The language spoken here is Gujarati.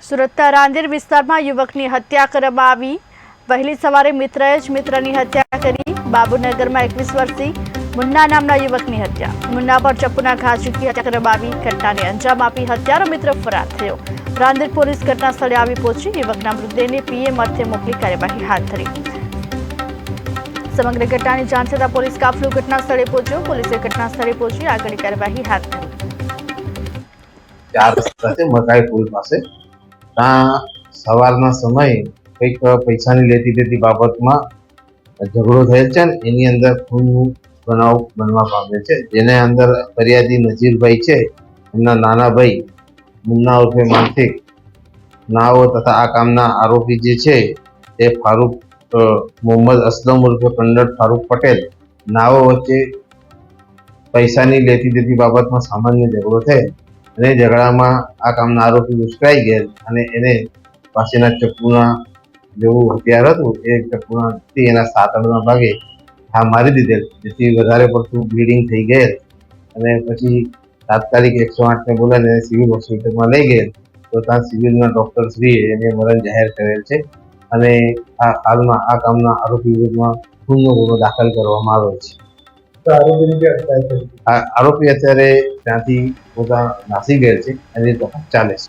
સુરતના રાંદેર વિસ્તારમાં યુવકની હત્યા કરવામાં આવી। વહેલી સવારે મિત્રએ જ મિત્રની હત્યા કરી। બાબુનગરમાં 21 વર્ષીય મુન્ના નામના યુવકની હત્યા। મુન્ના પર ચપ્પુના ઘા ઝીકી હત્યા કરવામાં આવી। ઘટનાને અંજામ આપી હત્યારો મિત્ર ફરાર થયો। રાંદેર પોલીસ ઘટના સ્થળે આવી પહોંચી યુવકના મૃતદેહને પીએમ અર્થે મોકલી કાર્યવાહી હાથ ધરી। સમગ્ર ઘટનાની જાણ થતાં પોલીસ કાફલો ઘટના સ્થળે પહોંચ્યો। પોલીસે ઘટના સ્થળે પહોંચી આગળની કાર્યવાહી હાથ ધરી। 4 રસ્તા મકાઈ પુલ પાસે સવારના સમયે કંઈક પૈસાની લેતી દેતી બાબતમાં ઝઘડો થયેલ છે ને એની અંદર ખૂનનો બનાવ બનવા પામ્યો છે, જેને અંદર ફરિયાદી નજીરભાઈ છે, એમના નાના ભાઈ મુન્ના ઉર્ફે માનસિક નાઓ તથા આ કામના આરોપી જે છે એ ફારૂક મોહમ્મદ અસલમ ઉર્ફે કંડર ફારૂક પટેલ નાઓ વચ્ચે પૈસાની લેતી દેતી બાબતમાં સામાન્ય ઝઘડો થયેલ અને ઝઘડામાં આ કામના આરોપી ઉશ્કેરાઈ ગયેલ અને એને પાસેના ચપ્પુના જેવું હથિયાર હતું એ ચપ્પુનાથી એના સાતડના ભાગે ઘા મારી દીધેલ, જેથી વધારે પડતું બ્લીડિંગ થઈ ગયેલ અને પછી તાત્કાલિક 108ને બોલાવીને સિવિલ હોસ્પિટલમાં લઈ ગયેલ તો ત્યાં સિવિલના ડૉક્ટરશ્રીએ એને મરણ જાહેર કરેલ છે અને હાલમાં આ કામના આરોપી વિરુદ્ધમાં ખૂનનો ગુનો દાખલ કરવામાં આવ્યો છે। આરોપી અત્યારે ત્યાંથી પોતા નાસી ગયેલ છે અને તપાસ ચાલે છે।